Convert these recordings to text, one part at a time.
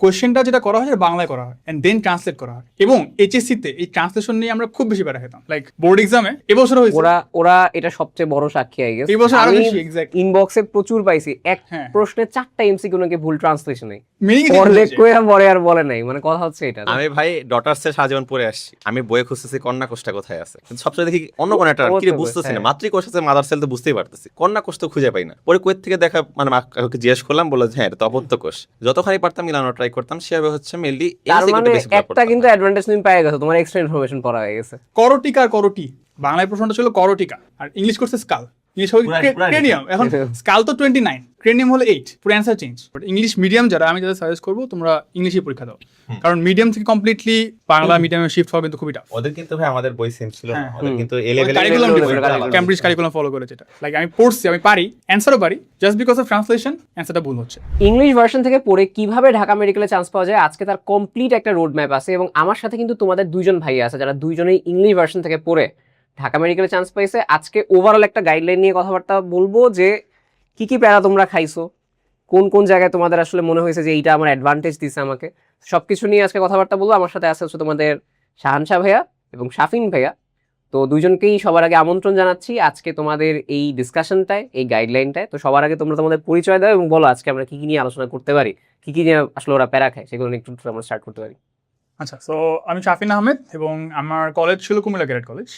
কোয়েশ্চেনটা যেটা করা হয় সেটা বাংলায় করা হয় এন্ড দেন ট্রান্সলেট করা হয়, এবং এইচএসসি-তে এই ট্রান্সলেশন নিয়ে আমরা খুব বেশি প্যারা খেতাম। লাইক বোর্ড এক্সামে এবছর হয়েছে, ওরা এটা সবচেয়ে বড় সাক্ষী আই গেস। এই বছর আরো আমি বেশি এক্স্যাক্টলি ইনবক্সে প্রচুর পাইছি এক হ্যাঁ। প্রশ্নে 4টা এমসিকিউ নাকি ভুল ট্রান্সলেশনে মিনিং পড়লে কইয়া পরে আর বলে নাই, মানে কথা হচ্ছে এটা। আমি ভাই ডটার্সে সারাজীবন পড়ে আসছি, আমি বইয়ে খুঁজতেছি কন্যা কোষটা কোথায় আছে, কিন্তু সবসময় দেখি অন্য কোনো একটা কি বুঝতেছি না। মাতৃকোষ আছে, মাদার সেল তো বুঝতেই পারতেছি, কন্যা কোষ তো খুঁজে পাই না। পরে কোয়েত থেকে দেখা মানে কাউকে জিজ্ঞেস করলাম, বললো হ্যাঁ এটা তো অপত্য কোষ। যতখানি পারতাম মিলানো ট্রাই করতাম, সেভাবে হচ্ছে মেইনলি তার মানে একটা কিন্তু অ্যাডভান্টেজ তুমি পেয়ে গেছো, তোমার এক্সট্রা ইনফরমেশন পড়া হয়ে গেছে। করটিকা আর করটি, বাংলায় প্রশ্নটা ছিল করটিকা আর ইংলিশ করছে স্কাল, ইংলিশ হলো ক্রেনিয়াম। এখন স্কাল তো 29, ক্রেনিয়াম হলো 8, পুরো answer change. But English medium যারা, আমি যাদের সাজেস্ট করবো তোমরা ইংলিশে পরীক্ষা দাও, কারণ মিডিয়াম থেকে কমপ্লিটলি বাংলা মিডিয়ামে শিফট হওয়া কিন্তু খুবই টাফ। ওদের কিন্তু ভাই আমাদের বই সেম ছিল না, ওদের কিন্তু এ কারিকুলাম লেভেলে ক্যামব্রিজ কারিকুলাম ফলো করেছে। এটা লাইক আমি পড়ছি, আমি পারি, অ্যান্সারও পারি, জাস্ট বিকজ অফ ট্রান্সলেশন অ্যান্সারটা ভুল হচ্ছে। ইংলিশ ভার্সন থেকে পড়ে কিভাবে ঢাকা মেডিকেলে চান্স পাওয়া যায়, আজকে তার কমপ্লিট একটা রোড ম্যাপ আছে। এবং আমার সাথে কিন্তু তোমাদের দুইজন ভাই আছে যারা দুইজনেই ইংলিশ ভার্সন থেকে পড়ে ঢাকা মেডিকেলে চান্স পাইছে। আজকে ওভারঅল একটা গাইডলাইন নিয়ে কথাবার্তা বলবো যে কি কি প্যারা তোমরা খাইছো, কোন কোন জায়গায় তোমাদের আসলে মনে হয়েছে যে এইটা আমার অ্যাডভান্টেজ দিচ্ছে আমাকে, সবকিছু নিয়ে আজকে কথাবার্তা বলবো। আমার সাথে আছে হচ্ছে তোমাদের শাহানশাহ ভাইয়া এবং শাফিন ভাইয়া। তো দুইজনকেই সবার আগে আমন্ত্রণ জানাচ্ছি আজকে তোমাদের এই ডিসকাশনটায়, এই গাইডলাইনটায়। তো সবার আগে তোমরা তোমাদের পরিচয় দাও এবং বলো আজকে আমরা কি কি নিয়ে আলোচনা করতে পারি, কি কি নিয়ে আসলে ওরা প্যারা খায়, সেগুলো নিয়ে একটু আমরা স্টার্ট করতে পারি। আচ্ছা, সো আমি শাফিন আহমেদ এবং আমার কলেজ ছিল কুমিল্লা ক্যাডেট কলেজ,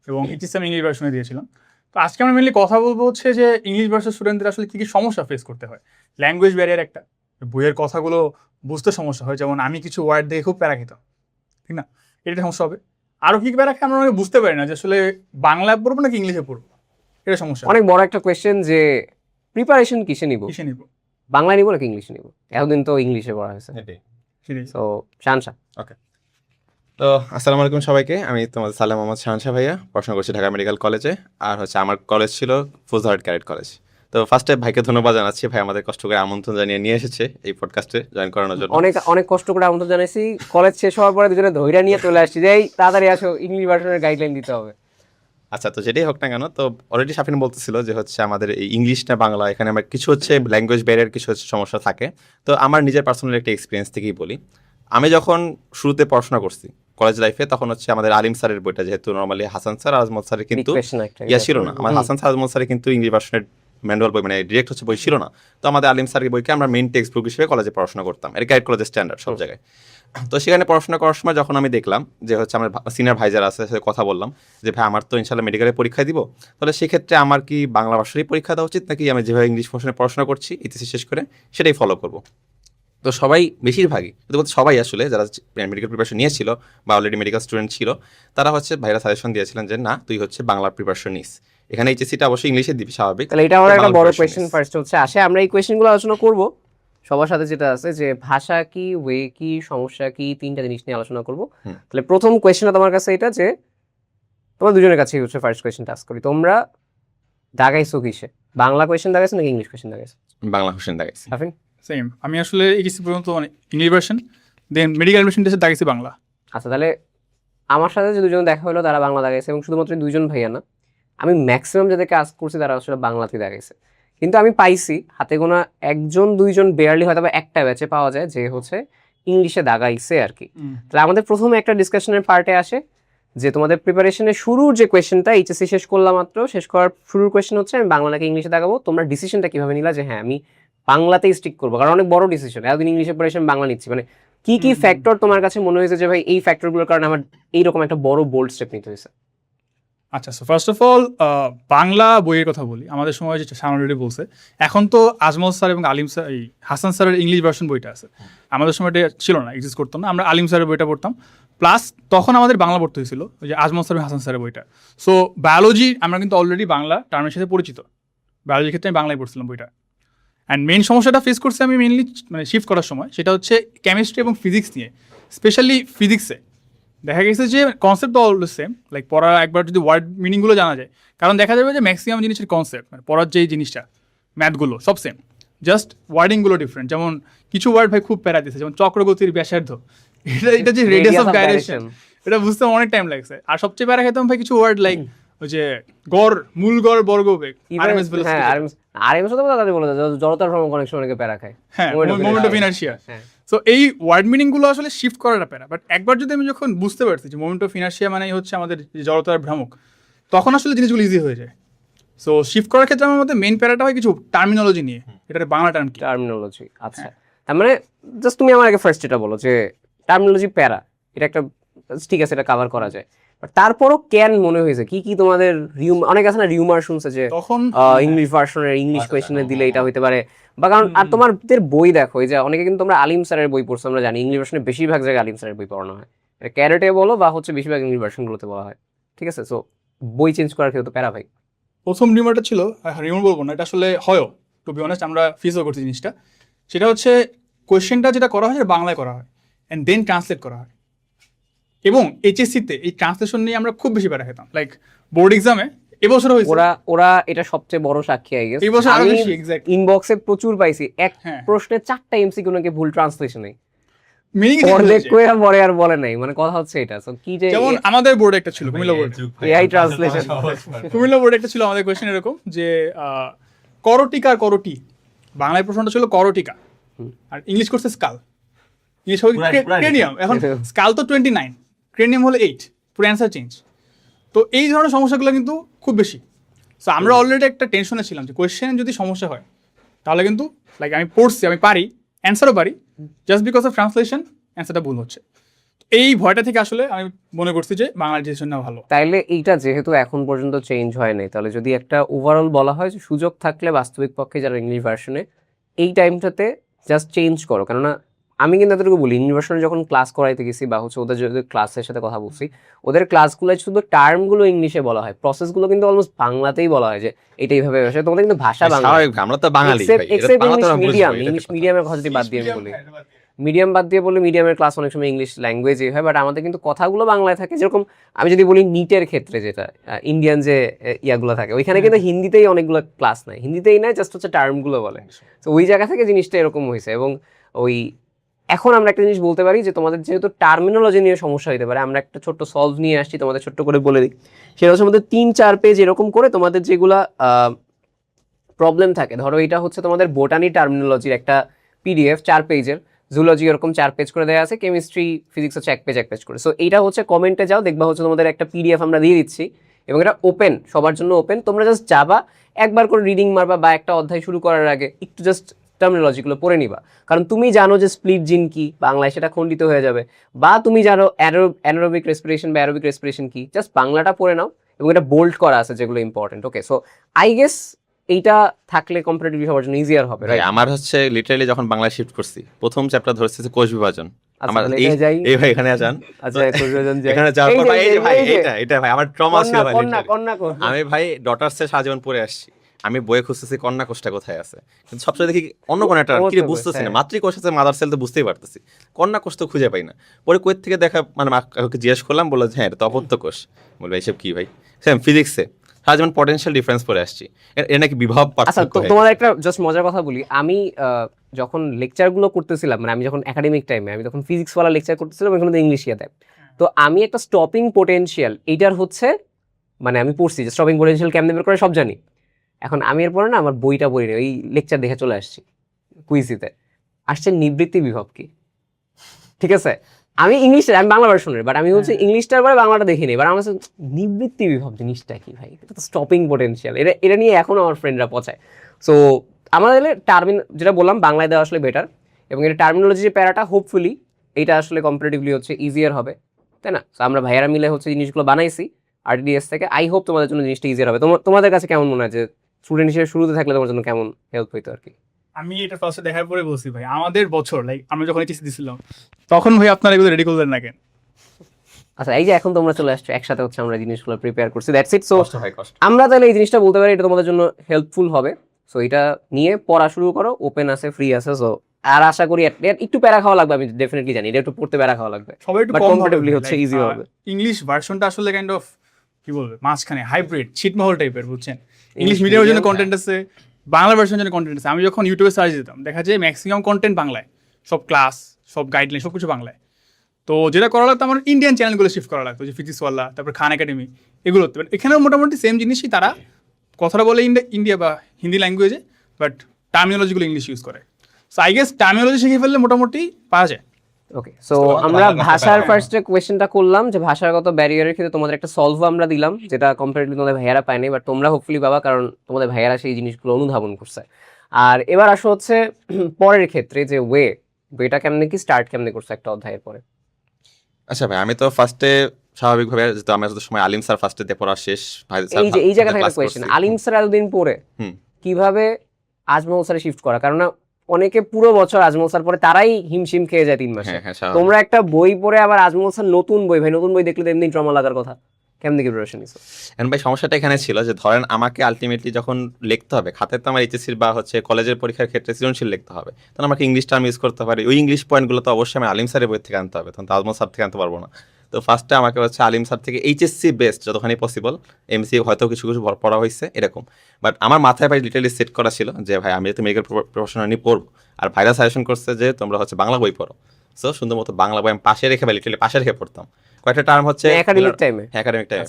এবং এইচএসসি আমি ইংলিশ ভার্সনে দিয়েছিলাম। তো আজকে আমরা মেনলি কথা বলবো হচ্ছে যে ইংলিশ ভার্সের স্টুডেন্টদের আসলে কী কী সমস্যা ফেস করতে হয়। ল্যাঙ্গুয়েজ ব্যারিয়ার একটা, বইয়ের কথাগুলো বুঝতে সমস্যা হয়, যেমন আমি কিছু ওয়ার্ড দেখে খুব প্যারা খেতাম, ঠিক না, এটা সমস্যা হবে। আরও কী প্যারা খেয়ে আমরা অনেকে বুঝতে পারি না যে আসলে বাংলায় পড়বো নাকি ইংলিশে পড়বো, এটা সমস্যা। অনেক বড় একটা কোয়েশ্চেন যে প্রিপারেশন কিসে নিব, কিসে নিব, বাংলায় নিব নাকি ইংলিশে নিব। এতদিন তো ইংলিশে পড়া হয়েছে। তো শাহানশাহ। ওকে, তো আসসালামু আলাইকুম সবাইকে। আমি তোমাদের সালাম মোহাম্মদ শাহানশাহ ভাইয়া, পড়াশোনা করছি ঢাকা মেডিকেল কলেজে। আর হচ্ছে আমার কলেজ ছিল ফৌজদারহাট ক্যাডেট কলেজ। তো ফার্স্টে ভাইকে ধন্যবাদ জানাচ্ছি, ভাই আমাদের কষ্ট করে আমন্ত্রণ জানিয়ে নিয়ে এসেছে এই পডকাস্টে জয়েন করানোর জন্য। অনেক কষ্ট করে আমন্ত্রণ জানাইছি। কলেজ শেষ হওয়ার পরে দুজনে ধৈর্য নিয়ে চলে আসছি যে এই তাড়াতাড়ি আসো, ইংলিশ ভার্সনের গাইডলাইন দিতে হবে। আচ্ছা, তো যেটাই হোক না কেন, তো অলরেডি শাফিন বলতেছিল যে হচ্ছে আমাদের এই ইংলিশ না বাংলা, এখানে আমার কিছু হচ্ছে ল্যাঙ্গুয়েজ ব্যারিয়ার, কিছু হচ্ছে সমস্যা থাকে। তো আমার নিজের পার্সোনাল একটা এক্সপিরিয়েন্স থেকেই বলি। আমি যখন শুরুতে পড়াশোনা করছি কলেজ লাইফে, তখন হচ্ছে আমাদের আলিম স্যারের বইটা, যেহেতু নর্মালি হাসান স্যার আজমত স্যারের কিন্তু ছিল না, আমার হাসান স্যার আজমত স্যারের কিন্তু ইংলিশ ভার্সনের ম্যানুয়াল বই মানে ডিরেক্ট হচ্ছে বই ছিল না। তো আমাদের আলিম স্যারের বইকে আমরা মেইন টেক্সট বুক হিসেবে কলেজে পড়াশোনা করতাম, এটা গাইড কলেজের স্ট্যান্ডার্ড সব জায়গায়। তো সেখানে পড়াশোনা করার সময় যখন আমি দেখলাম যে হচ্ছে আমার সিনিয়র ভাই যারা আছে, সাথে কথা বললাম যে ভাই আমার তো ইনশাল্লাহ মেডিকেলে পরীক্ষা দিব, তাহলে সেক্ষেত্রে আমার কি বাংলা ভাষারই পরীক্ষা দেওয়া উচিত, নাকি আমি যেভাবে ইংলিশ ভার্সনে পড়াশোনা করছি ইতিহাস শেষ করে সেটাই ফলো করবো। তো সবাই বেশিরভাগই বলতে সবাই আসলে যারা মেডিকেল প্রিপারেশন নিয়েছিল বা অলরেডি মেডিকেল স্টুডেন্ট ছিল, তারা হচ্ছে ভাইরা সাজেশন দিয়েছিলেন যে না, তুই হচ্ছে বাংলার প্রিপারেশন নিস, এখানে এইচএসসিটা অবশ্যই ইংলিশে দিবি স্বাভাবিক। তাহলে এটা আমার একটা বড় কোয়েশ্চেন ফার্স্ট হচ্ছে আসে, আমরা এই কোয়েশ্চেনগুলো আলোচনা করব সবার সাথে, যেটা আছে যে ভাষা কি, ওয়ে কি, সমস্যা কি, তিনটা জিনিস নিয়ে আলোচনা করব। তাহলে প্রথম কোয়েশ্চেনটা তোমার কাছে এটা যে তোমার দুজনের কাছেই হচ্ছে ফার্স্ট কোয়েশ্চেনটা আস্ক করি, তোমরা দাগাইছো কিসে, বাংলা কোয়েশ্চেন দাগাইছো নাকি ইংলিশ কোয়েশ্চেন দাগাইছো? বাংলা কোয়েশ্চেন দাগাইছি। শাফিন? সেম, আমি আসলে এইচএসসি পর্যন্ত মানে English version, then medical version টেস্টে দাগেছি বাংলা। আচ্ছা, তাহলে আমার সাথে যে দুজন দেখা হলো তারা বাংলা দাগাইছে, এবং শুধুমাত্র দুইজন ভাইয়া না, আমি ম্যাক্সিমাম যাদেরকে আস্ক করছি তারা আসলে বাংলাতে দাগাইছে। কিন্তু আমি পাইছি হাতে গোনা একজন দুইজন, বেয়ারলি হয়তো বা একটা ব্যাচে পাওয়া যায় যে হচ্ছে ইংলিশে দাগাইছে আর কি। তাহলে আমাদের প্রথমে একটা ডিসকাশনের পার্টে আসে যে তোমাদের প্রিপারেশনের শুরুর যে কোয়েশ্চেনটা, এইচএসসি শেষ করলাম মাত্র, শেষ করার শুরুর কোয়েশ্চেন হচ্ছে আমি বাংলা নাকি ইংলিশে দাগাবো। তোমরা ডিসিশনটা কিভাবে নিলা যে হ্যাঁ আমি বাংলাতেই স্টিক করবো? কারণ অনেক বড় ডিসিশন, এতদিন ইংলিশে পড়ে এসে বাংলা নিচ্ছি, মানে কি কি ফ্যাক্টর তোমার কাছে মনে হয়েছে যে ভাই এই ফ্যাক্টরগুলোর কারণে আমার এইরকম একটা বড় বোল্ড স্টেপ নিতে হয়েছে? আচ্ছা, so first of all Bangla বইয়ের কথা বলি। আমাদের সময় যে শাহান অলরেডি বলছে, এখন তো আজমল স্যার এবং আলিম স্যার, এই হাসান স্যারের ইংলিশ ভার্সন বইটা আছে, আমাদের সময় এটা ছিল না, এক্সিস্ট করতো না। আমরা আলিম স্যারের বইটা পড়তাম, প্লাস তখন আমাদের বাংলা পড়তে হয়েছিল ওই যে আজমল স্যার এবং হাসান স্যারের বইটা। সো বায়োলজি আমরা কিন্তু অলরেডি বাংলা টার্মের সাথে পরিচিত, বায়োলজির ক্ষেত্রে আমি বাংলায় পড়ছিলাম বইটা। অ্যান্ড মেইন সমস্যাটা ফেস করছি আমি মেইনলি মানে শিফট করার সময়, সেটা হচ্ছে কেমিস্ট্রি এবং ফিজিক্স নিয়ে। স্পেশালি ফিজিক্সে দেখা গেছে যে কনসেপ্ট তো অলওয়েজ সেম, লাইক পড়ার একবার যদি ওয়ার্ড মিনিংগুলো জানা যায়, কারণ দেখা যাবে যে ম্যাক্সিমাম জিনিসের কনসেপ্ট মানে পড়ার যেই জিনিসটা ম্যাথগুলো সব সেম, জাস্ট ওয়ার্ডিংগুলো ডিফারেন্ট। যেমন কিছু ওয়ার্ড ভাই খুব প্যারা দিচ্ছে, যেমন চক্রগতির ব্যাসার্ধ, এটা যে রেডিয়াস অফ গাইরেশন, এটা বুঝতে অনেক টাইম লাগছে। আর সবচেয়ে প্যারা খেতাম ভাই কিছু ওয়ার্ড লাইক ওই যে গড়, মূল গড়, বর্গবেগ, আরএমএস ভেলোসিটি, আরএমএস তো দাদা বলে জড়তার ভ্রমণ অনেক সময় অনেকে প্যারা খায়, হ্যাঁ মোমেন্ট অফ ইনারশিয়া। সো এই ওয়ার্ড মিনিংগুলো আসলে শিফট করাটা প্যারা, বাট একবার যদি আমি যখন বুঝতে পারছি যে মোমেন্ট অফ ইনার্শিয়া মানেই হচ্ছে আমাদের যে জড়তার ভ্রামক, তখন আসলে জিনিসগুলো ইজি হয়ে যায়। সো শিফট করার ক্ষেত্রে আমার মধ্যে মেইন প্যারাটা হয় কিছু টার্মিনোলজি নিয়ে, এটার বাংলা টার্ম কি। টার্মিনোলজি, আচ্ছা। তার মানে জাস্ট তুমি আমার আগে ফার্স্ট এটা বলো যে টার্মিনোলজি প্যারা, এটা একটা ঠিক আছে, এটা কভার করা যায়, বাট তারপরও কেন মনে হয়েছে কি কি তোমাদের অনেক আছে না রিউমার শুনছে যে তখন ইংলিশ ভার্সনের ইংলিশ কোয়েশ্চেনে দিলে এটা হইতে পারে, বা কারণ আর তোমাদের বই দেখো, এই যে অনেকে কিন্তু তোমরা আলিম স্যারের বই পড়ছো, আমরা জানি ইংলিশ ভার্সনে বেশিরভাগ জায়গায় আলিম স্যারের বই পড়ানো হয়, এটা ক্যারেটে বলো বা হচ্ছে বেশিরভাগ ইংলিশ ভার্সনগুলোতে বলা হয়, ঠিক আছে? সো বই চেঞ্জ করার ক্ষেত্রে তো প্যারা ভাই। প্রথম রিউমারটা ছিল, রিউমার বলবো না, এটা আসলে হয়ও, টু বি অনেস্ট আমরা ফিজও করছি জিনিসটা। সেটা হচ্ছে কোয়েশ্চেনটা যেটা করা হয় সেটা বাংলায় করা হয় অ্যান্ড দেন ট্রান্সলেট করা হয়, এবং এইচএসসিতে এই ট্রান্সলেশন নিয়ে আমরা খুব বেশি প্যারা খেতাম। লাইক বোর্ড এক্সামে এবছর হয়েছে, ওরা এটা সবচেয়ে বড় সাক্ষী আই গেস। এই বছর আরো আমি বেশি এক্স্যাক্টলি ইনবক্সে প্রচুর পাইছি এক হ্যাঁ প্রশ্নে 4টা এমসিকিউ নাকি ভুল ট্রান্সলেশনে মিনিং পড়লে কইরা পরে আর বলে নাই, মানে কথা হচ্ছে এটা। সো কি যে যেমন আমাদের বোর্ডে একটা ছিল, Comilla board, AI translation, Comilla বোর্ডে একটা ছিল আমাদের কোয়েশ্চেন এরকম যে করটিকা আর করটি, বাংলায় প্রশ্নটা ছিল করটিকা আর ইংলিশ করছে স্কাল, ইংলিশ হবে ক্রেনিয়াম। এখন স্কাল তো 29, ক্রেনিয়াম হলো 8, পুরো অ্যান্সার চেঞ্জ। তো এই ধরনের সমস্যাগুলো কিন্তু খুব বেশি। সো আমরা অলরেডি একটা টেনশনে ছিলাম যে কোয়েশ্চেন যদি সমস্যা হয় তাহলে কিন্তু লাইক আমি পড়ছি, আমি পারি, অ্যান্সারও পারি, জাস্ট বিকজ অফ ট্রান্সলেশন অ্যান্সারটা ভুল হচ্ছে। এই ভয়টা থেকে আসলে আমি মনে করছি যে বাংলা ডিসিশন নেওয়া ভালো। তাইলে এইটা যেহেতু এখন পর্যন্ত চেঞ্জ হয় নাই, তাহলে যদি একটা ওভারঅল বলা হয় যে সুযোগ থাকলে বাস্তবিক পক্ষে যারা ইংলিশ ভার্সনে এই টাইমটাতে জাস্ট চেঞ্জ করো, কেননা আমি কিন্তু এতটুকু বলি ইংলিশ ভার্সনে যখন ক্লাস করাইতে গেছি বা হচ্ছে ওদের যদি ক্লাসের সাথে কথা বলছি, ওদের ক্লাসগুলো শুধু টার্মগুলো ইংলিশে বলা হয়, প্রসেসগুলো কিন্তু অলমোস্ট বাংলাতেই বলা হয় যে এটা এইভাবে আসে, তোমাদের কিন্তু ভাষা বাংলা, স্বাভাবিক, আমরা তো বাঙালি ভাই, এটা এক্সেপ্ট বাংলা তো ইংলিশ আমরা মিডিয়াম, বুঝবো, ইংলিশ মিডিয়ামের কথা যদি বাদ দিয়ে আমি বলি, মিডিয়াম বাদ দিয়ে বলি মিডিয়ামের ক্লাস অনেক সময় ইংলিশ ল্যাঙ্গুয়েজই হয়, বাট আমাদের কিন্তু কথাগুলো বাংলায় থাকে। যেরকম আমি যদি বলি নিটের ক্ষেত্রে যেটা ইন্ডিয়ান যে ইয়াগুলো থাকে, ওইখানে কিন্তু হিন্দিতেই অনেকগুলো ক্লাস নাই, হিন্দিতেই নাই, জাস্ট হচ্ছে টার্মগুলো বলে। তো ওই জায়গা থেকে জিনিসটা এরকম হয়েছে। এবং ওই এখন আমরা একটা জিনিস বলতে পারি যে তোমাদের যেহেতু টার্মিনোলজি নিয়ে সমস্যা হতে পারে, আমরা একটা ছোট্ট সলভ নিয়ে আসছি, তোমাদের ছোট্ট করে বলে দিই। সেটা হচ্ছে আমাদের 3-4 পেজ এরকম করে তোমাদের যেগুলা প্রবলেম থাকে, ধরো এটা হচ্ছে তোমাদের বোটানি টার্মিনোলজির একটা পিডিএফ 4 পেজের, জুলজি এরকম 4 পেজ করে দেওয়া আছে, কেমিস্ট্রি ফিজিক্স হচ্ছে 1 পেজ করে। সো এইটা হচ্ছে কমেন্টে যাও, দেখবা হচ্ছে তোমাদের একটা পিডিএফ আমরা দিয়ে দিচ্ছি, এবং এটা ওপেন, সবার জন্য ওপেন। তোমরা জাস্ট যাবা, একবার করে রিডিং মারবা, বা একটা অধ্যায় শুরু করার আগে একটু জাস্ট টার্মিনোলজিগুলো পড়ে নিবা, কারণ তুমি জানো যে স্প্লিট জিন কি, বাংলায় সেটা খণ্ডিত হয়ে যাবে, বা তুমি জানো অ্যানারোবিক রেসপিরেশন বা অ্যারোবিক রেসপিরেশন কি, জাস্ট বাংলাটা পড়ে নাও, এবং এটা বোল্ড করা আছে যেগুলো important. Okay, so I guess এইটা থাকলে কম্পারেটিভলি সবার জন্য ইজিয়ার হবে, ভাই রাইট? আমার হচ্ছে লিটারালি যখন বাংলা শিফট করছি, প্রথম চ্যাপ্টার ধরছে যে কোষ বিভাজন। আমার তাহলে এখানে যাই। এই ভাই এখানে আসেন, আচ্ছা, কোষবিভাজন যাই। এখানে যাওয়ার পর ভাই, এই যে ভাই এই যে, এটা ভাই আমার ট্রমা ছিল ভাই, কন্যা literally। কন্যা কন্যা আমি ভাই ডটার্সে সারাজীবন পড়ে আসছি, আমি বইয়ে খুঁজতেছি কন্যা কোষটা কোথায় আছে, কিন্তু সবসময় দেখি অন্য কোনো একটা কি বুঝতেছি না, মাতৃকোষ আছে, মাদার সেল তো বুঝতেই পারতেছি, কন্যা কোষ তো খুঁজে পাই না। পরে কোয়েত থেকে দেখা, মানে কাউকে জিজ্ঞেস করলাম, বললো যে হ্যাঁ এটা তো অপত্য কোষ। বলবো এইসব কি ভাই, সেম ফিজিক্সে সারাজীবন পটেনশিয়াল ডিফারেন্স পড়ে আসছি, এর নাকি বিভব আচ্ছা, পার্থক্য হয়ে তোমাদের একটা জাস্ট মজার কথা বলি, আমি যখন লেকচারগুলো করতেছিলাম, মানে আমি যখন একাডেমিক টাইমে আমি তখন ফিজিক্সওয়ালা লেকচার করতেছিলাম, এখানে তো ইংলিশ দেয়, তো আমি একটা স্টপিং পোটেনশিয়াল এইটার হচ্ছে, মানে আমি পড়ছি যে স্টপিং পোটেনশিয়াল কেমনে বের করে সব জানি। এখন আমি এরপরে না আমার বইটা পড়ি না, ওই লেকচার দেখে চলে আসছি, কুইজিতে আসছে নিবৃত্তি বিভব কি, ঠিক আছে? আমি ইংলিশটা, আমি বাংলা ভার্সনের, বাট আমি হচ্ছে ইংলিশটার পরে বাংলাটা দেখিনি, বাট আমার নিবৃত্তি বিভব জিনিসটা কি ভাই, এটা তো স্টপিং পোটেনশিয়াল, এটা নিয়ে এখনো আমার ফ্রেন্ডরা পচায়। সো আমাদের যেটা বললাম বাংলায় দেওয়া আসলে বেটার, এবং এটা টার্মিনোলজি যে প্যারাটা হোপফুলি এটা আসলে কম্পারেটিভলি হচ্ছে ইজিয়ার হবে, তাই না? তো আমরা ভাইয়ারা মিলে হচ্ছে জিনিসগুলো বানাইছি আরডিএস থেকে, আই হোপ তোমাদের জন্য জিনিসটা ইজিয়ার হবে। তোমাদের কাছে কেমন মনে হয় যে স্টুডেন্ট হিসেবে শুরুতে থাকলে তোমার জন্য কেমন হেল্প হইতো আর কি? আমি এটা ফার্স্টে দেখার পরে বলছি ভাই, আমাদের বছর লাইক আমরা যখন এইচএসসি দিছিলাম তখন ভাই আপনারা এগুলো রেডি করলেন না কেন? আচ্ছা, এই যে এখন তোমরা চলে আসছো একসাথে, হচ্ছে আমরা জিনিসগুলো প্রিপেয়ার করছি, দ্যাটস ইট। সো কষ্ট হয়, কষ্ট। আমরা তাহলে এই জিনিসটা বলতে পারি এটা তোমাদের জন্য হেল্পফুল হবে। সো এটা নিয়ে পড়া শুরু করো, ওপেন আছে, ফ্রি আছে। সো আর আশা করি একটু প্যারা খাওয়া লাগবে, আমি ডেফিনেটলি জানি এটা একটু পড়তে প্যারা খাওয়া লাগবে, সবাই একটু বাট কম কমফোর্টেবলি হচ্ছে ইজি হবে। ইংলিশ ভার্সনটা আসলে কাইন্ড অফ কি বলবে, মাঝখানে হাইব্রিড ছিটমহল টাইপের, বুঝছেন? ইংলিশ মিডিয়ামের জন্য কন্টেন্ট আছে, বাংলা ভার্সনের জন্য কন্টেন্ট আছে। আমি যখন ইউটিউবে সার্চ দিতাম দেখা যায় ম্যাক্সিমাম কন্টেন্ট বাংলায়, সব ক্লাস, সব গাইডলাইন, সব কিছু বাংলায়। তো যেটা করা লাগতো আমার ইন্ডিয়ান চ্যানেলগুলো শিফট করা লাগতো, যে ফিজিক্সওয়ালা, তারপর খান একাডেমি, এগুলো হতে পারে। এখানেও মোটামুটি সেম জিনিসই, তারা কথাটা বলে ইন্ডিয়া বা হিন্দি ল্যাঙ্গুয়েজে, বাট টার্মিনোলজিগুলো ইংলিশ ইউজ করে। সো আই গেস টার্মিনোলজি শিখে ফেললে মোটামুটি পাওয়া যায়। ওকে, সো আমরা ভাষার ফার্স্ট কোয়েশ্চেনটা করলাম যে ভাষাগত ব্যারিয়ারের ক্ষেত্রে তোমাদের একটা সলভ আমরা দিলাম, যেটা কম্পারেটিভলি তোমাদের ভাইয়ারা পায়নি, বাট তোমরা হোপফুলি পাবা, কারণ তোমাদের ভাইয়ারা সেই জিনিসগুলো অনুধাবন করছে। আর এবার আসো হচ্ছে পরের ক্ষেত্রে যে ওয়েটা কেমনে কি স্টার্ট কেমনে করছে একটা অধ্যায়ের পরে। আচ্ছা ভাই, আমি তো ফার্স্টে স্বাভাবিকভাবে যেহেতু আমার যত সময় আলিম স্যার ফার্স্টে দিয়ে পড়া শেষ, ভাই স্যার এই জায়গা থেকে একটা কোয়েশ্চেন, আলিম স্যার এতদিন পরে কিভাবে আজমল স্যারে শিফট করা, কারণ অনেকে পুরো বছর আজমল স্যার পরে তারাই হিমশিম খেয়ে যায় 3 মাসে। তোমরা একটা বই পড়ে আবার আজমল স্যার নতুন বই, ভাই নতুন বই দেখলে তো এমনি ট্রমা লাগার কথা, কেমনে কি প্রিপারেশন নিছো? এন্ড ভাই সমস্যাটা এখানে ছিল যে ধরেন আমাকে আলটিমেটলি যখন লিখতে হবে খাতে, তো আমার এইচএসসির বা হচ্ছে কলেজের পরীক্ষার ক্ষেত্রে সৃজনশীল লিখতে হবে, তখন আমাকে ইংলিশ টার্ম ইউজ করতে পারি, ওই ইংলিশ পয়েন্টগুলো তো অবশ্যই আমি আলিম স্যারের বই থেকে আনতে হবে, তখন তো আজমল স্যার থেকে আনতে পারবো না। তো ফার্স্টে আমাকে হচ্ছে আলিম স্যার থেকে এইচএসসি বেস্ট যতখানি পসিবল, এমসি হয়তো কিছু কিছু পড়া হয়েছে এরকম, বাট আমার মাথায় ভাই লিটারালি সেট করা ছিল যে ভাই আমি যেহেতু মেডিকেল প্রফেশনাল নিয়ে পড়বো, আর ভাইরা সাজেশন করছে যে তোমরা হচ্ছে বাংলা বই পড়ো, সো সুন্দর মতো বাংলা বই আমি পাশে রেখে ভাই লিটারালি পাশে রেখে পড়তাম। কয়েকটা টার্ম হচ্ছে একাডেমিক টাইমে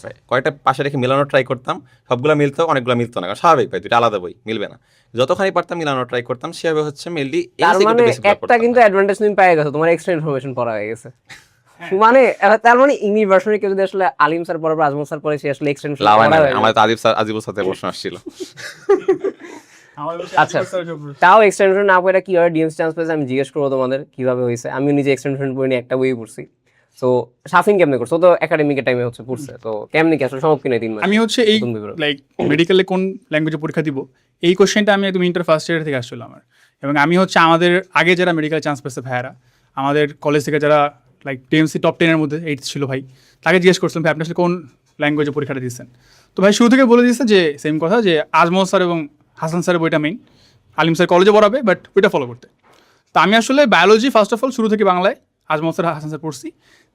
ভাই কয়েকটা পাশে রেখে মিলানোর ট্রাই করতাম, সবগুলো মিলতো, অনেকগুলো মিলতো না, কারণ স্বাভাবিক ভাই দুটো আলাদা বই মিলবে না, যতখানি পারতাম মিলানোর ট্রাই করতাম, সেভাবে হচ্ছে মেনলি তার মানে একটা কিন্তু অ্যাডভান্টেজ তুমি পেয়ে গেছো, তোমার এক্সট্রা ইনফরমেশন পড়া হয়ে গেছে। মানে তার মানে ইংলিশ ভার্সনে কেউ যদি আসলে আলিম স্যার পড়ার পর আজমল স্যার পড়ে, সে আসলে এক্সট্রা ইনফরমেশন আমার তো আজিবুর সাথে প্রশ্ন আসছিল। আচ্ছা, তাও এক্সটেনশন না পড়ে কি হয় ডিএমসি চান্স পেয়েছে আমি জিজ্ঞেস করবো তোমাদের কিভাবে হয়েছে। আমি নিজে এক্সটেনশন পড়ে নিয়ে একটা বই পড়ছি। সো শাফিন কেমনে করছো? তো একাডেমিকের টাইমে হচ্ছে পড়ছে, তো কেমনে কি আসলে সম্ভব কিনা 3 মাস? আমি হচ্ছে এই লাইক মেডিকেলে কোন ল্যাঙ্গুয়েজে পরীক্ষা দিব, এই কোশ্চেনটা আমি একদম ইন্টার ফার্স্ট ইয়ার থেকে আসছিল আমার, এবং আমি হচ্ছে আমাদের আগে যারা মেডিকেল চান্স পেয়েছে ভাইয়ারা, আমাদের কলেজ থেকে যারা লাইক টিএমসি টপ 10-এর মধ্যে 8 ছিল ভাই, তাকে জিজ্ঞেস করছিলাম ভাই আপনি আসলে কোন ল্যাঙ্গুয়েজে পরীক্ষাটা দিচ্ছেন। তো ভাই শুরু থেকে বলে দিয়েছে যে সেম কথা, যে আজমল স্যার এবং হাসান স্যারের বইটা মেইন, আলিম স্যার কলেজে পড়াবে বাট ওইটা ফলো করতে। তো আমি আসলে বায়োলজি ফার্স্ট অফ অল শুরু থেকে বাংলায় আজমল স্যার হাসান স্যার পড়ছি,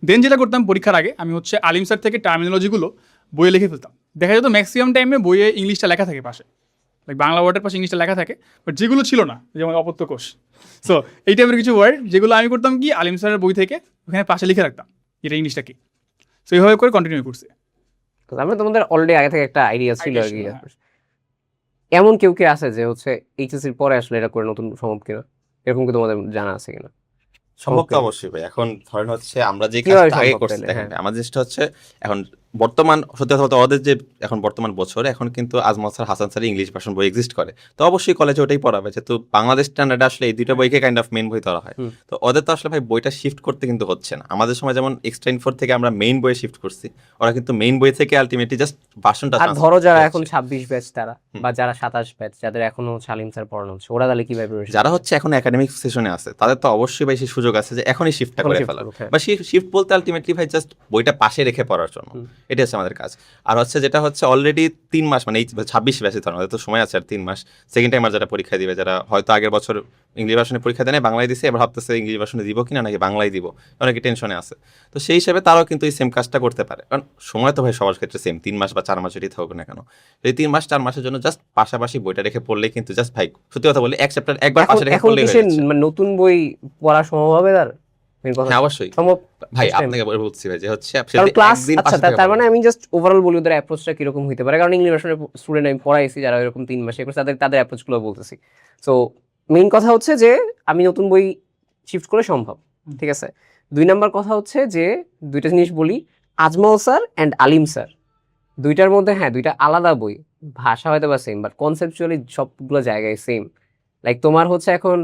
দেন যেটা করতাম পরীক্ষার আগে আমি হচ্ছে আলিম স্যার থেকে টার্মিনোলজিগুলো বইয়ে লিখে ফেলতাম। দেখা যেত ম্যাক্সিমাম টাইমে বইয়ে ইংলিশটা লেখা থাকে পাশে, লাইক বাংলা ওয়ার্ডের পাশে ইংলিশটা লেখা থাকে, বাট যেগুলো ছিল না যেমন অপত্য কোষ, সো এই টাইপের কিছু ওয়ার্ড যেগুলো আমি করতাম কি আলিম স্যারের বই থেকে ওখানে পাশে লিখে রাখতাম এটা ইংলিশটা কি। সো এইভাবে করে কন্টিনিউ করছি। তারপরে তোমাদের অলরেডি আগে থেকে একটা আইডিয়া ছিল আর কি। এমন কেউ কি আছে যে হচ্ছে এইচএসসির পরে আসলে এটা করে নতুন সম্ভব কিনা, এরকম কি তোমাদের জানা আছে কিনা? সম্ভব তো অবশ্যই ভাই। এখন ধরেন হচ্ছে আমরা যে কাজটা আগে করছি, দেখেন আমাদের যেটা হচ্ছে এখন বর্তমান সত্যি কথা বলতে ওদের যে এখন বর্তমান বছর, এখন কিন্তু Ajmal sir Hasan sir English version বই এক্সিস্ট করে, তো অবশ্যই কলেজে ওটাই পড়াবে, যেহেতু বাংলাদেশ স্ট্যান্ডার্ডে আসলে এই দুইটা বইকে কাইন্ড অফ মেইন বই ধরা হয়। তো ওদের তো আসলে ভাই বইটা শিফট করতে কিন্তু হচ্ছে না, আমাদের সময় যেমন এক্সট্রা ইনফোর থেকে আমরা মেইন বইয়ে শিফট করছি, ওরা কিন্তু মেইন বই থেকে আলটিমেটলি জাস্ট ভার্সনটা। আর ধরো যারা এখন 26 ব্যাচ তারা বা যারা 27 ব্যাচ যাদের এখনো আলিম স্যার পড়ানো হচ্ছে, ওরা তাহলে কিভাবে যারা হচ্ছে এখন একাডেমিক সেশনে আছে তাদের তো অবশ্যই ভাই সেই সুযোগ আছে যে এখনই শিফটটা করে ফেলা, বা শিফট বলতে আলটিমেটলি ভাই জাস্ট বইটা পাশে রেখে পড়ার জন্য, এটা হচ্ছে আমাদের কাজ। আর হচ্ছে যেটা হচ্ছে অলরেডি 3 মাস মানে এই 26 ব্যাচে ধরুন তো সময় আছে আর 3 মাস, সেকেন্ড টাইমার যারা পরীক্ষা দিবে, যারা হয়তো আগের বছর ইংলিশ ভার্সনে পরীক্ষা দেয় বাংলায় দিছে, এবার ভাবতেছে ইংলিশ ভার্সনে দিব কিনা নাকি বাংলায় দিব, অনেকে টেনশনে আছে। তো সেই হিসেবে তারাও কিন্তু এই সেম কাজটা করতে পারে, কারণ সময় তো ভাই সবার ক্ষেত্রে সেম 3 মাস বা 4 মাস যেটাই থাকুক না কেন, এই 3 মাস 4 মাসের জন্য জাস্ট পাশাপাশি বইটা রেখে পড়লেই কিন্তু জাস্ট ভাই সত্যি কথা বলি এক চ্যাপ্টার একবার পাশে রেখে পড়লেই হয়ে যাচ্ছে। নতুন বই পড়া সম্ভব হবে তার? হ্যাঁ অবশ্যই সম্ভব ভাই, আপনাকে বলছি ভাই যে হচ্ছে ক্লাস। আচ্ছা, তার মানে আমি জাস্ট ওভারঅল বলি ওদের অ্যাপ্রোচটা কিরকম হইতে পারে, কারণ ইংলিশ ভার্সনের স্টুডেন্ট আমি পড়াইছি যারা এরকম 3 মাসে করছে, তাদের অ্যাপ্রোচগুলো বলতেছি। সো মেইন কথা হচ্ছে যে আমি নতুন বই শিফট করে সম্ভব, ঠিক আছে। 2 নাম্বার কথা হচ্ছে যে দুইটা জিনিস বলি, Ajmal sir and Alim sir দুইটার মধ্যে হ্যাঁ দুইটা আলাদা বই, ভাষা হয়তো বা সেম বাট কনসেপচুয়ালি সবগুলো জায়গায় সেম। লাইক তোমার হচ্ছে এখন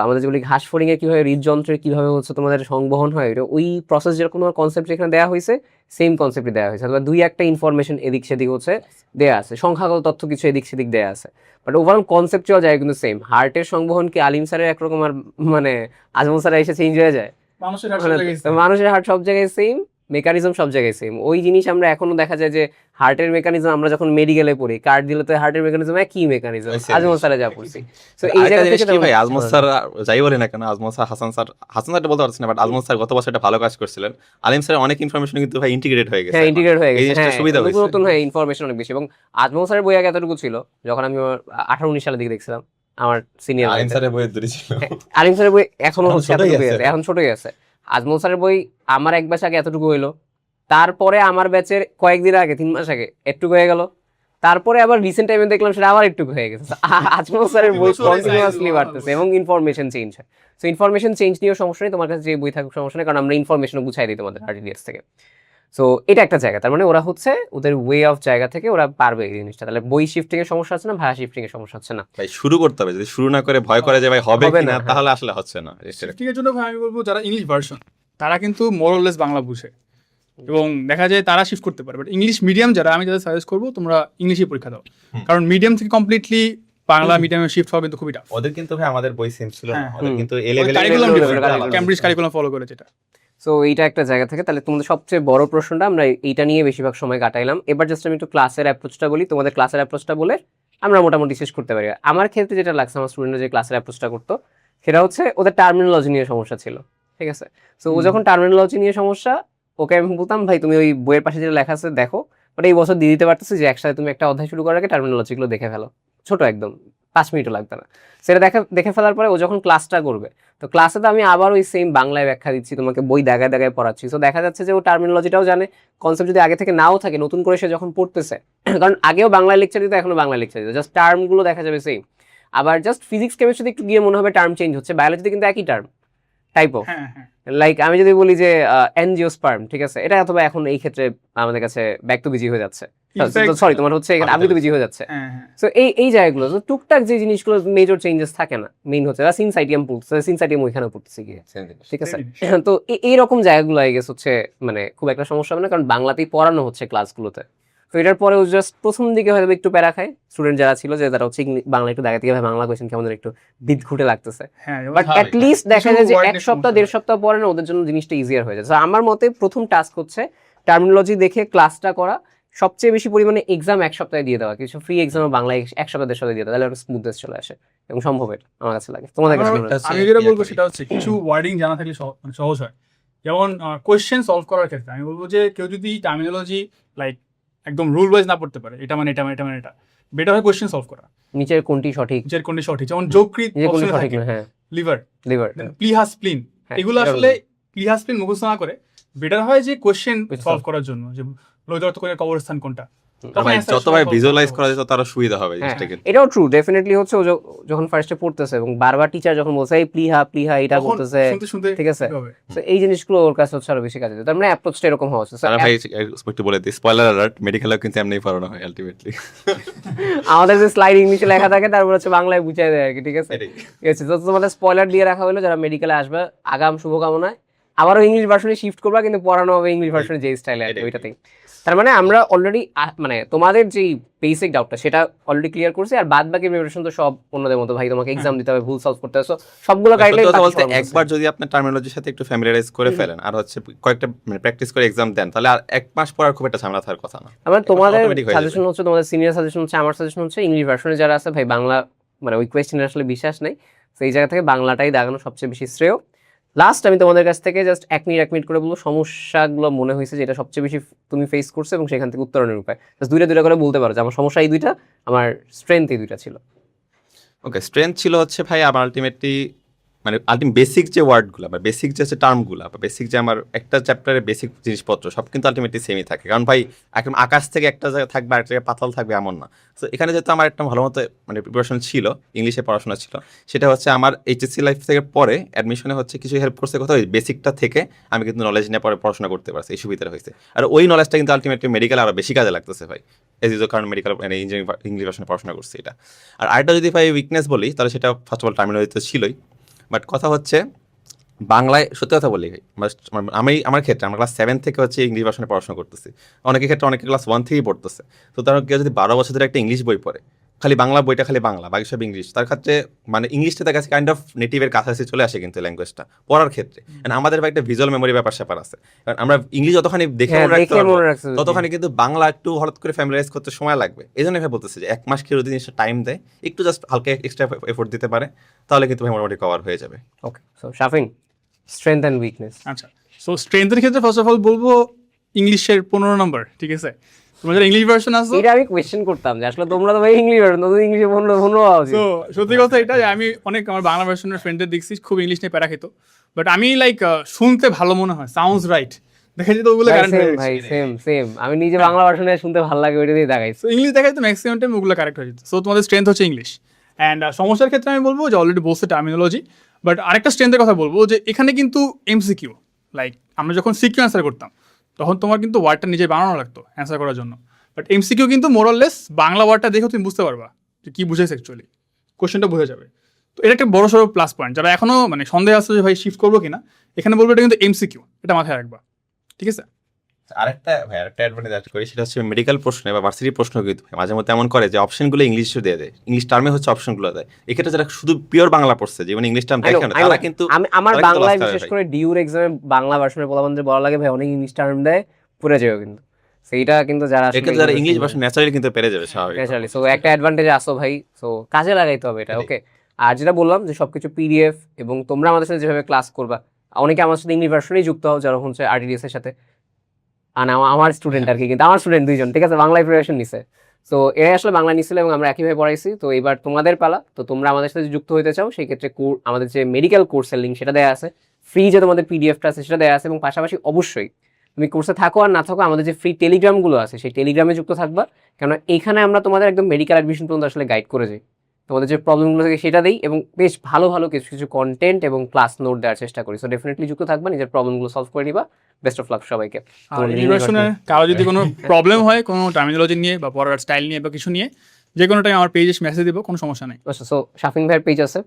আমাদের যেগুলি ঘাস ফড়িং এ কিভাবে হৃদযন্ত্রের কিভাবে হচ্ছে তোমাদের সংবহন হয়, ওই প্রসেস যেরকম তোমার কনসেপ্ট এখানে দেওয়া হয়েছে সেম কনসেপ্টই দেওয়া হয়েছে, অথবা 2-1টা ইনফরমেশন এদিক সেদিক হচ্ছে দেওয়া আছে, সংখ্যাগত তথ্য কিছু এদিক সেদিক দেওয়া আছে, বাট ওভারঅল কনসেপচুয়াল জায়গা কিন্তু সেম। হার্টের সংবহন কি আলিম স্যারের একরকম আর মানে আজমল স্যারের এসে চেঞ্জ হয়ে যায়? মানুষের হার্ট সব জায়গায় সেম, মেকানিজম সব জায়গায় সেম। ওই জিনিস আমরা এখনো দেখা যায় যে হার্টের মেকানিজম আমরা যখন মেডিকেলে পড়ি কার্ড দিলে তো হার্টের মেকানিজম একই মেকানিজম আজমল স্যারে যা পড়ছি। সো এই জায়গা থেকে ভাই আজমল স্যার যাই বলে না কেন, আজমল স্যার হাসান স্যার বলতে পারছেন না, বাট আজমল স্যার গত বছর একটা ভালো কাজ করছিলেন, আলিম স্যার অনেক ইনফরমেশন কিন্তু ভাই ইন্টিগ্রেট হয়ে গেছে। হ্যাঁ ইন্টিগ্রেট হয়ে গেছে, হ্যাঁ সুবিধা হয়েছে, নতুন হয়ে ইনফরমেশন অনেক বেশি। এবং আজমল স্যারের বই আগে এতটুকু ছিল যখন আমি 18-19 সালের দিকে দেখছিলাম, আমার সিনিয়র আলিম স্যারের বই দূরে ছিল, আলিম স্যারের বই এখনো হচ্ছে এতটুকু আছে, এখন ছোটই আছে। আজমল স্যারের বই আমার এক ব্যাচ আগে এতটুকু হইলো, তারপরে আমার ব্যাচের কয়েকদিন আগে 3 মাস আগে একটু হয়ে গেল, তারপরে আবার রিসেন্ট টাইমে দেখলাম সেটা আবার একটু হয়ে গেছে। আজমল স্যারের বই কন্টিনিউয়াসলি বাড়তেছে এবং ইনফরমেশন চেঞ্জ হয়। সো ইনফরমেশন চেঞ্জ নিয়েও সমস্যা নেই, তোমার কাছে যে বই থাকুক সমস্যা নেই, কারণ আমরা ইনফরমেশনও গুছাই দিই তোমাদের আরডিএস থেকে। সো এটা একটা জায়গা, তার মানে ওরা হচ্ছে ওদের ওয়ে অফ জায়গা থেকে ওরা পারবে এই জিনিসটা। তাহলে বই শিফটিং এর সমস্যা হচ্ছে না, ভাষা শিফটিং এর সমস্যা হচ্ছে না। ভাই শুরু করতে হবে, যদি শুরু না করে ভয় করে যে ভাই হবে হবে কিনা না, তাহলে আসলে হচ্ছে না। শিফটিং এর জন্য ভাই আমি বলবো যারা ইংলিশ ভার্সন তারা কিন্তু মোরলেস বাংলা বুঝে এবং দেখা যায় তারা শিফট করতে পারে। বাট ইংলিশ মিডিয়াম যারা, আমি যাদের সাজেস্ট করবো তোমরা ইংলিশে পরীক্ষা দাও, কারণ মিডিয়াম থেকে কমপ্লিটলি বাংলা মিডিয়ামে শিফট হওয়া কিন্তু খুবই টাফ। ওদের কিন্তু ভাই আমাদের বই সেম ছিল না, হ্যাঁ, ওদের কিন্তু এ কারিকুলাম লেভেলের ক্যামব্রিজ কারিকুলাম ফলো করে যেটা। সো এইটা একটা জায়গা থেকে তাহলে তোমাদের সবচেয়ে বড় প্রশ্নটা আমরা এইটা নিয়ে বেশিরভাগ সময় কাটাইলাম। এবার জাস্ট আমি একটু ক্লাসের অ্যাপ্রোচটা বলি, তোমাদের ক্লাসের অ্যাপ্রোচটা বলে আমরা মোটামুটি শেষ করতে পারি। আমার ক্ষেত্রে যেটা লাগছে, আমার স্টুডেন্টরা যে ক্লাসের অ্যাপ্রোচটা করতো সেটা হচ্ছে ওদের টার্মিনোলজি নিয়ে সমস্যা ছিল, ঠিক আছে? সো ও যখন টার্মিনোলজি নিয়ে সমস্যা, ওকে আমি বলতাম ভাই তুমি ওই বইয়ের পাশে যেটা লেখা আছে দেখো, বাট এই বছর দিয়ে দিতে পারতেছি যে একসাথে তুমি একটা অধ্যায় শুরু করার আগে টার্মিনোলজিগুলো দেখে ফেলো, ছোট একদম 5 মিনিটও লাগবে না। সেটা দেখে ফেলার পরে ও যখন ক্লাসটা করবে, তো ক্লাসে তো আমি আবার ওই সেম বাংলায় ব্যাখ্যা দিচ্ছি, তোমাকে বই দেখায় দেখায় পড়াচ্ছি। সো দেখা যাচ্ছে যে ও টার্মিনোলজিটাও জানে, কনসেপ্ট যদি আগে থেকে নাও থাকে নতুন করে সে যখন পড়তেছে, কারণ আগেও বাংলায় লেকচার দিত এখনো বাংলায় লেকচার দিত, জাস্ট টার্মগুলো দেখা যাবে সেম। আবার জাস্ট ফিজিক্স কেমিস্ট্রিতে একটু গিয়ে মনে হবে টার্ম চেঞ্জ হচ্ছে, বায়োলজিতে কিন্তু একই টার্ম টাইপ অফ। হ্যাঁ হ্যাঁ, লাইক আমি যদি বলি যে অ্যানজিওস্পার্ম, ঠিক আছে, এটা অথবা এখন এই ক্ষেত্রে আমাদের কাছে ব্যাক টু বিজি হয়ে যাচ্ছে, সরি তোমার হচ্ছে আমি তো বিজি হয়ে যাচ্ছে। হ্যাঁ হ্যাঁ। সো এই জায়গাগুলো তো টুকটাক যে জিনিসগুলো মেজর চেঞ্জেস থাকে না, মেইন হচ্ছে সিনসাইটিয়াম পড়ছে, সিনসাইটিয়াম ওইখানেও পড়তেছে গিয়ে, ঠিক আছে? তো এইরকম জায়গাগুলো আই গেস হচ্ছে মানে খুব একটা সমস্যা হবে না, কারণ বাংলাতেই পড়ানো হচ্ছে ক্লাসগুলোতে। তো এটার পরেও জাস্ট প্রথম দিকে হয়তো একটু প্যারা খায় স্টুডেন্ট যারা ছিল, যে তারা হচ্ছে বাংলা একটু দেখা থেকে ভাই বাংলা কোয়েশ্চেন কেমন একটু বিদঘুটে লাগতেছে, হ্যাঁ, বাট হ্যাঁ, অ্যাটলিস্ট দেখা যায় যে word এক নিয়ে সপ্তাহ সমস্যা 1.5 সপ্তাহ পরে না ওদের জন্য জিনিসটা ইজিয়ার হয়ে যায়। So আমার মতে প্রথম টাস্ক হচ্ছে টার্মিনোলজি দেখে ক্লাসটা করা, সবচেয়ে বেশি পরিমাণে এক্সাম এক সপ্তাহে দিয়ে দেওয়া, কিছু ফ্রি এক্সাম বাংলা এক সপ্তাহের সাথে দিয়ে দেওয়া, তাহলে একটা স্মুথনেস চলে আসে এবং সম্ভব এটা আমার কাছে লাগে। তোমাদের কাছে মনে হয়? আমি যেটা বলবো সেটা হচ্ছে কিছু ওয়ার্ডিং জানা থাকলে মানে সহজ হয়। যেমন কোয়েশ্চেন সলভ করার ক্ষেত্রে আমি বলবো যে কেউ যদি টার্মিনোলজি লাইক একদম রুল ওয়াইজ না পড়তে পারে, এটা মানে এটা মানে এটা মানে এটা, বেটার হয় কোয়েশ্চেন সলভ করা, নিচের কোনটি সঠিক, নিচের কোনটি সঠিক। যেমন যোগকৃত নিচের কোনটি অপশনে সঠিক থাকে না, হ্যাঁ লিভার, লিভার, প্লিহা, স্প্লিন, এগুলো আসলে প্লিহা স্প্লিন মুখস্থ না করে বেটার হয় যে কোয়েশ্চেন সলভ করার জন্য, যে লোহিত কোণের কবরস্থান কোনটা, ভাই যত ভাই ভিজুয়ালাইজ করা যায় তত সুবিধা হবে জিনিসটা। কিন্তু এটাও ট্রু, ডেফিনেটলি হচ্ছে ও যখন ফার্স্টে পড়তেছে এবং বারবার টিচার যখন বলছে এই প্লিহা প্লিহা এটা করতেছে, ঠিক আছে, তো এই জিনিসগুলো ওর কাছে হচ্ছে আরো বেশি কাজে দেয়। তার মানে অ্যাপ্রোচটা এরকম হওয়া উচিত। আর ভাই একটু বলে দিই, স্পয়লার অ্যালার্ট, মেডিকেলেও কিন্তু এমনিই পড়ানো হয় আলটিমেটলি। আমাদের যে স্লাইড ইংলিশে লেখা থাকে তারপর হচ্ছে বাংলায় বুঝাই দেয় আর কি, ঠিক আছে? ঠিক আছে, তো তোমাদের স্পয়লার দিয়ে রাখা হলো যারা মেডিকেলে আসবে, আগাম শুভকামনায়। আবারও ইংলিশ ভার্সনে শিফট করবা, কিন্তু পড়ানো হবে ইংলিশ ভার্সনে যে স্টাইলে আর ওইটাতেই। তার মানে আমরা অলরেডি মানে তোমাদের যেই বেসিক ডাউটটা সেটা অলরেডি ক্লিয়ার করছি, আর বাদ বাকি প্রিপারেশন তো সব অন্যদের মতো। ভাই তোমাকে এক্সাম দিতে হবে, ভুল সলভ করতে হবে, সবগুলো গাইডলাইন বলতে একবার যদি আপনি টার্মিনোলজির সাথে একটু ফ্যামিলিয়ারাইজ করে ফেলেন আর হচ্ছে কয়েকটা প্র্যাকটিস করে এক্সাম দেন, তাহলে আর এক মাস পড়ার খুব একটা ঝামেলা থাকার কথা না। আমার তোমাদের সাজেশন হচ্ছে, তোমাদের সিনিয়র সাজেশন হচ্ছে, আমার সাজেশন হচ্ছে ইংলিশ ভার্সনে যারা আছে ভাই বাংলা মানে ওই কোয়েশ্চেনের আসলে বিশ্বাস নেই, সেই জায়গা থেকে বাংলাটাই দাগানো সবচেয়ে বেশি শ্রেয়। লাস্ট আমি তোমাদের কাছ থেকে জাস্ট এক মিনিট করে বলবো সমস্যাগুলো মনে হয়েছে যেটা সবচেয়ে বেশি তুমি ফেস করছো এবং সেখান থেকে উত্তরণের উপায় জাস্ট দুইটা করে বলতে পারো যে আমার সমস্যা এই দুইটা, আমার স্ট্রেংথ এই দুইটা ছিল। ওকে, স্ট্রেংথ ছিল হচ্ছে ভাই আমার আলটিমেটলি মানে বেসিক যে ওয়ার্ডগুলো বা বেসিক যে টার্মগুলো বা বেসিক যে আমার একটা চ্যাপ্টারের বেসিক জিনিসপত্র সব কিন্তু আলটিমেটলি সেমই থাকে। কারণ ভাই একদম আকাশ থেকে একটা জায়গায় থাকবে আরেকটা জায়গায় পাতাল থাকবে এমন না। তো এখানে যেহেতু আমার একটা ভালো মতো মানে প্রিপারেশন ছিল, ইংলিশে পড়াশোনা ছিল, সেটা হচ্ছে আমার এইচএসসি লাইফ থেকে পরে অ্যাডমিশনে হচ্ছে কিছু হেল্প করছে, কোথাও ওই বেসিকটা থেকে আমি কিন্তু নলেজ নিয়ে পরে পড়াশোনা করতে পারছি, এই সুবিধাটা হয়েছে। আর ওই নলেজটা কিন্তু আলটিমেটলি মেডিকেল আরও বেশি কাজে লাগতেছে ভাই, কারণ মেডিকেল মানে ইঞ্জিনিয়ারিং ইংলিশ ভার্সনে পড়াশোনা করছি এটা। আর আরেকটা যদি ভাই উইকনেস বলি তাহলে সেটা ফার্স্ট অফ অল টার্মিনোলজি তো ছিলই, বাট কথা হচ্ছে বাংলায় সত্যি কথা বলি আমার ক্ষেত্রে আমরা ক্লাস 7 থেকে হচ্ছে ইংলিশ ভার্সনে পড়াশোনা করতেছি, অনেকের ক্ষেত্রে অনেকে ক্লাস 1 থেকেই পড়তেছে। তো তারা কেউ যদি 12 বছর ধরে একটা ইংলিশ বই পড়ে, খালি বাংলা বইটা খালি বাংলা, বাকি সব ইংলিশ, তার ক্ষেত্রে মানে ইংলিশটা তার কাছে কাইন্ড অফ নেটিভের কাছাকাছি চলে আসে কিন্তু ল্যাঙ্গুয়েজটা পড়ার ক্ষেত্রে। আমাদের একটা ভিজুয়াল মেমোরি ব্যাপার স্যাপার আছে, কারণ আমরা ইংলিশ যতখানি দেখে ততখানি কিন্তু বাংলা একটু হঠাৎ করে ফ্যামিলাইজ করতে সময় লাগবে। এই জন্য বলতেছে যে 1 মাস কেউ যদি জিনিসটা টাইম দেয়, একটু জাস্ট হালকা এক্সট্রা এফোর্ট দিতে পারে, তাহলে কিন্তু মোটামুটি কভার হয়ে যাবে। Okay, so Shafin, strength and weakness. আচ্ছা, সো স্ট্রেংথের ক্ষেত্রে ফার্স্ট অফ অল বলবো ইংলিশের 15 নম্বর, ঠিক আছে? তোমরা যারা ইংলিশ ভার্সন আছে, এটা আমি কোয়েশ্চেন করতাম যে আসলে তোমরা তো ভাই ইংলিশ ভার্সন, তো ইংলিশে বললো হওয়া উচিত। তো সত্যি কথা এটা যে আমি অনেক আমার বাংলা ভার্সনের ফ্রেন্ডদের দেখছি খুব ইংলিশ নিয়ে প্যারা খেত, বাট আমি লাইক শুনতে ভালো মনে হয়, সাউন্ডস রাইট, দেখেছি তো ওগুলো কারেন্ট হয়ে ভাই গেছে। সেম সেম, আমি নিজে বাংলা ভার্সনে শুনতে ভালো লাগে, ওইটা দিয়ে দেখাইছি। সো ইংলিশ দেখাই তো ম্যাক্সিমাম টাইম ওগুলো কারেক্ট হয়ে যেত। সো তোমাদের স্ট্রেংথ হচ্ছে ইংলিশ। অ্যান্ড সমস্যার ক্ষেত্রে আমি বলবো যে অলরেডি বলছে টার্মিনোলজি, বাট আরেকটা স্ট্রেংথের কথা বলবো যে এখানে কিন্তু এমসিকিউ, লাইক আমরা যখন সিকিউ অ্যান্সার করতাম তখন তোমার কিন্তু ওয়ার্ডটা নিজে বানানো লাগতো অ্যান্সার করার জন্য, বাট এমসিকিউ কিন্তু মোরাললেস বাংলা ওয়ার্ডটা দেখে তুমি বুঝতে পারবা যে কী বুঝেছে অ্যাকচুয়ালি, কোশ্চেনটা বোঝা যাবে। তো এটা একটা বড় সড়ো প্লাস পয়েন্ট, যারা এখনো মানে সন্দেহ আছে যে ভাই শিফট করবো কিনা, এখানে বলবো এটা কিন্তু এমসিকিউ, এটা মাথায় রাখবা, ঠিক আছে? আরেকটা অ্যাডভান্টেজ অ্যাড করি, সেটা হচ্ছে মেডিকেল প্রশ্নে বা ভার্সিটির প্রশ্ন কিন্তু মাঝে মধ্যে এমন করে যে অপশনগুলো ইংলিশে দিয়ে দেয়, ইংলিশ টার্মে হচ্ছে অপশনগুলো দেয়। এক্ষেত্রে যারা শুধু পিওর বাংলা পড়ছে, যেমন ইংলিশ টার্ম দেখে না, তারা কিন্তু আমার তারা কিন্তু বাংলায় lost বিশেষ হয় করে ডিউর এক্সামে বাংলা ভার্সনে বলাবন্ধে বলা লাগে ভাই অনেক ইংলিশ টার্ম দেয়, পুরো যাবে কিন্তু সেইটা কিন্তু যারা এক্ষেত্রে যারা ইংলিশ ভাষা ন্যাচারালি কিন্তু পেরে যাবে স্বাভাবিক। ন্যাচারালি। সো একটা অ্যাডভান্টেজ আসো ভাই, সো কাজে লাগাইতে হবে এটা, ওকে। আর যেটা বললাম যে সবকিছু পিডিএফ, এবং তোমরা আমাদের সাথে যেভাবে ক্লাস করবা, অনেকে আমার সাথে ইংলিশ ভার্সনেই যুক্ত হও যারা হচ্ছে আরটিডিএস এর সাথে, আর আমার স্টুডেন্ট আর কি, কিন্তু আমার স্টুডেন্ট দুইজন, ঠিক আছে, বাংলায় প্রিপারেশন নিছে। সো এরাই আসলে বাংলা নিছিল এবং আমরা একইভাবে পড়াইছি। তো এবার তোমাদের পালা, তো তোমরা আমাদের সাথে যুক্ত হতে চাও সেই ক্ষেত্রে আমাদের যে মেডিকেল কোর্সের লিঙ্ক সেটা দেওয়া আছে, ফ্রি যে তোমাদের পিডিএফটা আছে সেটা দেওয়া আছে, এবং পাশাপাশি অবশ্যই তুমি কোর্সে থাকো আর না থাকো আমাদের যে ফ্রি টেলিগ্রামগুলো আছে সেই টেলিগ্রামে যুক্ত থাকবা, কেননা এখানে আমরা তোমাদের একদম মেডিকেল অ্যাডমিশন পর্যন্ত আসলে গাইড করে যাই, তোমাদের যে প্রবলেমগুলো থাকে সেটা দিই, এবং বেশ ভালো ভালো কিছু কিছু কন্টেন্ট এবং ক্লাস নোট দেওয়ার চেষ্টা করি। সো ডেফিনেটলি যুক্ত থাকবা, নিজের প্রবলেমগুলো সলভ করে নিবা। বেস্ট অফ লাক সবাইকে। আর ইউনিভার্সনে কারো যদি কোনো প্রবলেম হয় কোনো টার্মিনোলজি নিয়ে বা পড়ার স্টাইল নিয়ে বা কিছু নিয়ে, যে কোনো টাইম আমার পেজে মেসেজ দিব, কোনো সমস্যা নেই। আচ্ছা, সো শাফিন ভাইয়ের পেজ আছে,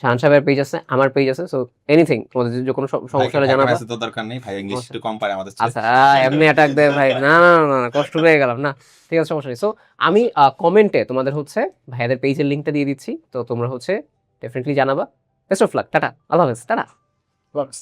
শাহান সাহেবের পেজ আছে, আমার পেজ আছে, সো এনিথিং তোমাদের যদি কোনো সমস্যা হলে জানাবা। তো দরকার নেই ভাই, ইংলিশ একটু কম পারে আমাদের চেয়ে। আচ্ছা, এমনি অ্যাটাক দেয় ভাই, না না না না, কষ্ট পেয়ে গেলাম না, ঠিক আছে, সমস্যা নেই। সো আমি কমেন্টে তোমাদের হচ্ছে ভাইয়াদের পেজের লিঙ্কটা দিয়ে দিচ্ছি, তো তোমরা হচ্ছে ডেফিনেটলি জানাবা। বেস্ট অফ লাক, টাটা, আল্লাহ হাফেজ, টাটা। বাস।